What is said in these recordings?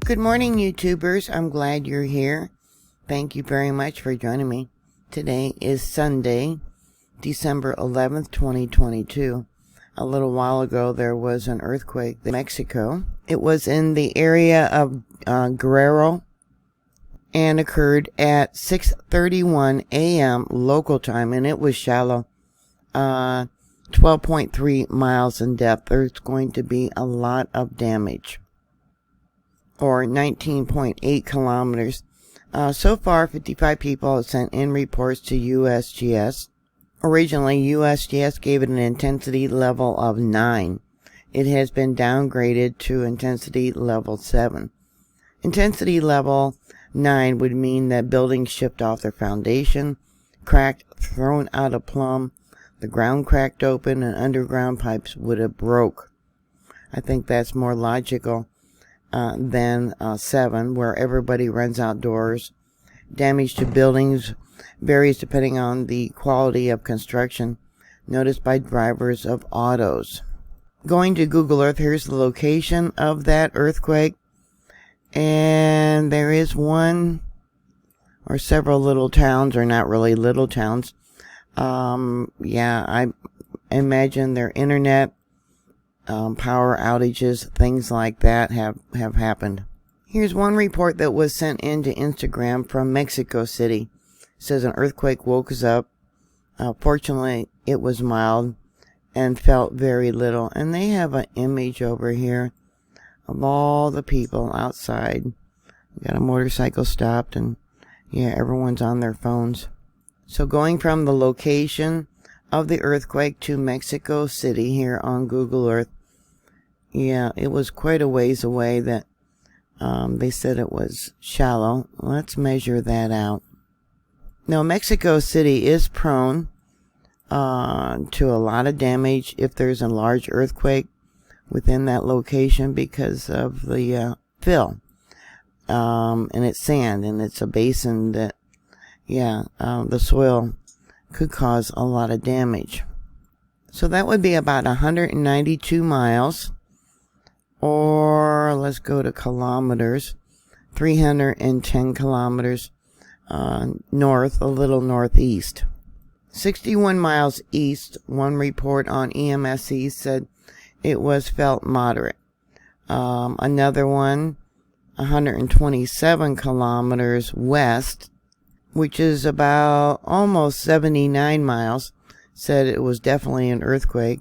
Good morning, YouTubers. I'm glad you're here. Thank you very much for joining me. Today is Sunday, December 11th, 2022. A little while ago, there was an earthquake in Mexico. It was in the area of Guerrero and occurred at 6:31 a.m. local time, and it was shallow, 12.3 miles in depth. There's going to be a lot of damage, or 19.8 kilometers. So far, 55 people have sent in reports to USGS. Originally, USGS gave it an intensity level of 9. It has been downgraded to intensity level 7. Intensity level 9 would mean that buildings shift off their foundation, cracked, thrown out of plumb, the ground cracked open, and underground pipes would have broke. I think that's more logical than 7, where everybody runs outdoors. Damage to buildings varies depending on the quality of construction, noticed by drivers of autos. Going to Google Earth, here's the location of that earthquake. And there is one or several little towns, or not really little towns. I imagine their internet, power outages, things like that have happened. Here's one report that was sent in to Instagram from Mexico City. It says an earthquake woke us up. Fortunately, it was mild and felt very little. And they have an image over here of all the people outside. We got a motorcycle stopped, and yeah, everyone's on their phones. So going from the location of the earthquake to Mexico City here on Google Earth, yeah, it was quite a ways away. That they said it was shallow. Let's measure that out. Now, Mexico City is prone to a lot of damage if there's a large earthquake within that location because of the fill. And it's sand, and it's a basin that, the soil could cause a lot of damage. So that would be about 192 miles, or let's go to kilometers, 310 kilometers north, a little northeast. 61 miles east, one report on EMSE said it was felt moderate. Another one, 127 kilometers west, which is about almost 79 miles, said it was definitely an earthquake.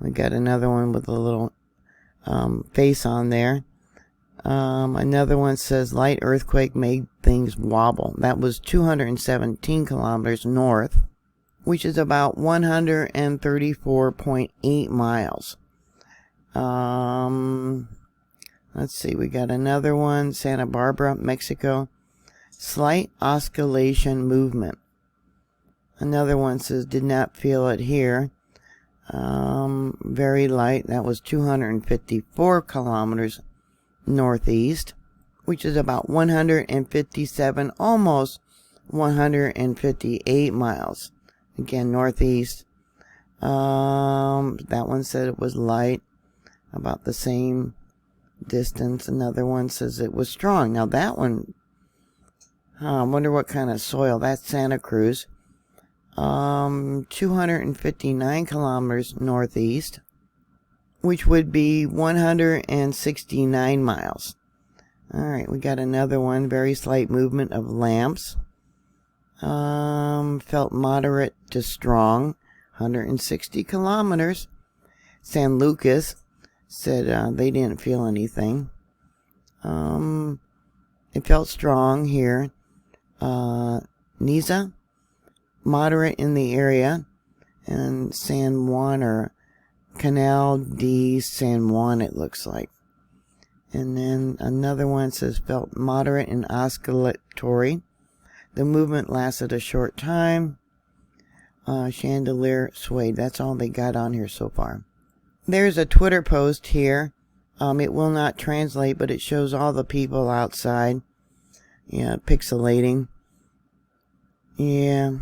We got another one with a little face on there. Another one says light earthquake made things wobble. That was 217 kilometers north, which is about 134.8 miles. Let's see, we got another one, Santa Barbara, Mexico. Slight oscillation movement. Another one says did not feel it here. Very light. That was 254 kilometers northeast, which is about 157, almost 158 miles. Again, northeast. That one said it was light, about the same distance. Another one says it was strong. Now that one, I wonder what kind of soil. That's Santa Cruz. 259 kilometers northeast, which would be 169 miles. Alright, we got another one. Very slight movement of lamps. Felt moderate to strong. 160 kilometers. San Lucas said they didn't feel anything. It felt strong here. Niza, moderate in the area. And San Juan, or Canal de San Juan, it looks like. And then another one says felt moderate and oscillatory. The movement lasted a short time. Chandelier swayed. That's all they got on here so far. There's a Twitter post here. It will not translate, but it shows all the people outside. Yeah, pixelating. Yeah.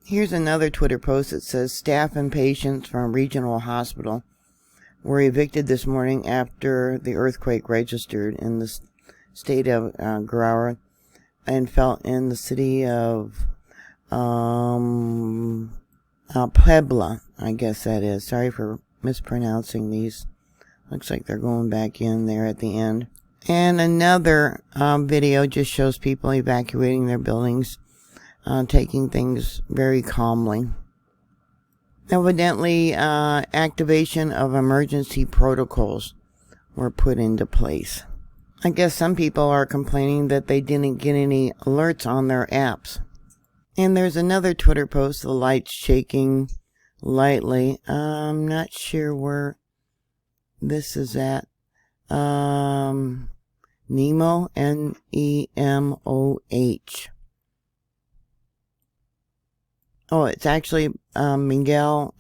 Here's another Twitter post that says staff and patients from regional hospital were evicted this morning after the earthquake registered in the state of Guerrero and felt in the city of Puebla, I guess that is. Sorry for mispronouncing these. Looks like they're going back in there at the end. And another video just shows people evacuating their buildings, taking things very calmly. Evidently, activation of emergency protocols were put into place. I guess some people are complaining that they didn't get any alerts on their apps. And there's another Twitter post, the lights shaking lightly. I'm not sure where this is at. Nemo, Nemoh. Oh, it's actually Miguel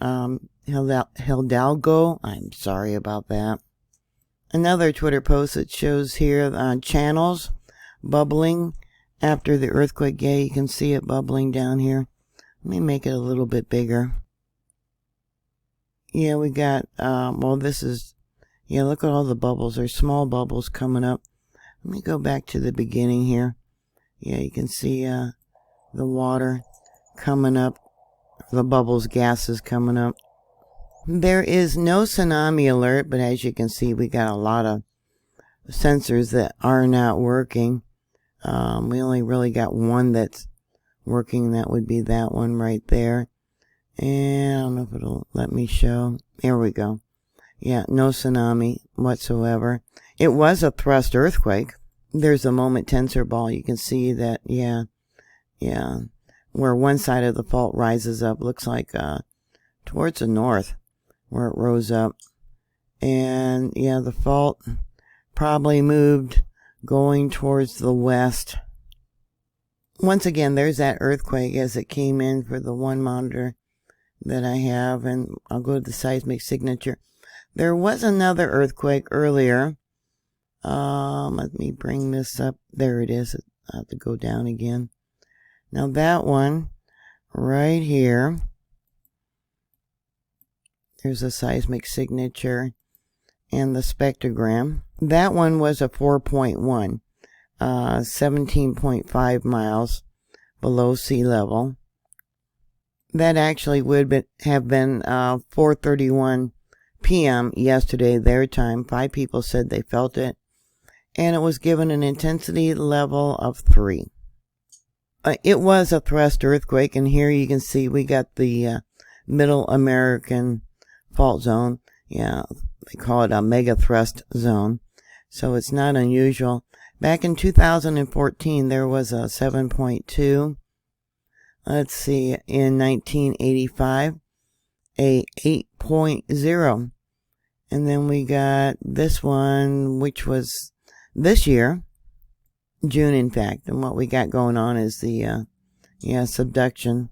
Hidalgo. I'm sorry about that. Another Twitter post that shows here channels bubbling after the earthquake. Yeah, you can see it bubbling down here. Let me make it a little bit bigger. Yeah, we got, well, this is, yeah, look at all the bubbles. There's small bubbles coming up. Let me go back to the beginning here. Yeah, you can see the water coming up, the bubbles, gases coming up. There is no tsunami alert, but as you can see, we got a lot of sensors that are not working. We only really got one that's working. That would be that one right there. And I don't know if it'll let me show. There we go. Yeah, no tsunami whatsoever. It was a thrust earthquake. There's a moment tensor ball. You can see that, yeah, where one side of the fault rises up. Looks like towards the north where it rose up. And yeah, the fault probably moved going towards the west. Once again, there's that earthquake as it came in for the one monitor that I have, and I'll go to the seismic signature. There was another earthquake earlier. Let me bring this up. There it is. I have to go down again. Now that one right here, there's a seismic signature and the spectrogram. That one was a 4.1, 17.5 miles below sea level. That actually would have been 4:31 p.m. yesterday, their time. 5 people said they felt it, and it was given an intensity level of 3. It was a thrust earthquake, and here you can see we got the Middle American fault zone. Yeah, they call it a mega thrust zone, so it's not unusual. Back in 2014, there was a 7.2. Let's see, in 1985, a 8.0. And then we got this one, which was this year, June in fact. And what we got going on is the, subduction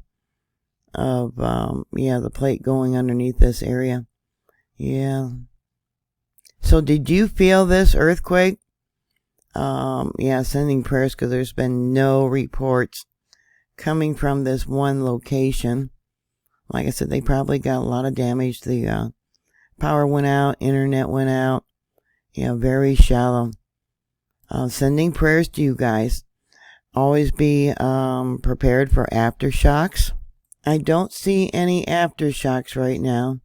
of, the plate going underneath this area. Yeah. So did you feel this earthquake? Sending prayers because there's been no reports coming from this one location. Like I said, they probably got a lot of damage. The power went out, internet went out. Very shallow. Sending prayers to you guys. Always be prepared for aftershocks. I don't see any aftershocks right now.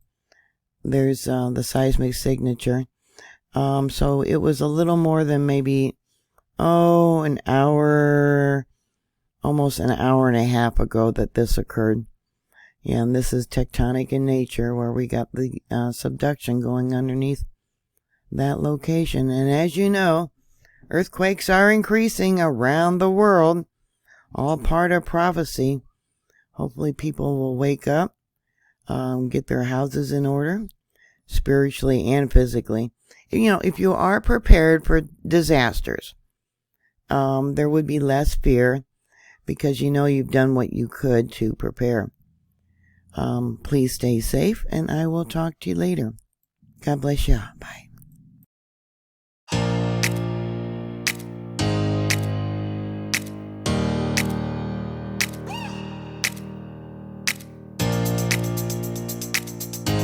There's the seismic signature. So it was a little more than maybe, an hour, almost an hour and a half ago that this occurred. Yeah, and this is tectonic in nature where we got the subduction going underneath that location. And as you know, earthquakes are increasing around the world, all part of prophecy. Hopefully people will wake up, get their houses in order, spiritually and physically. If you are prepared for disasters, there would be less fear because you've done what you could to prepare. Please stay safe, and I will talk to you later. God bless you. Bye.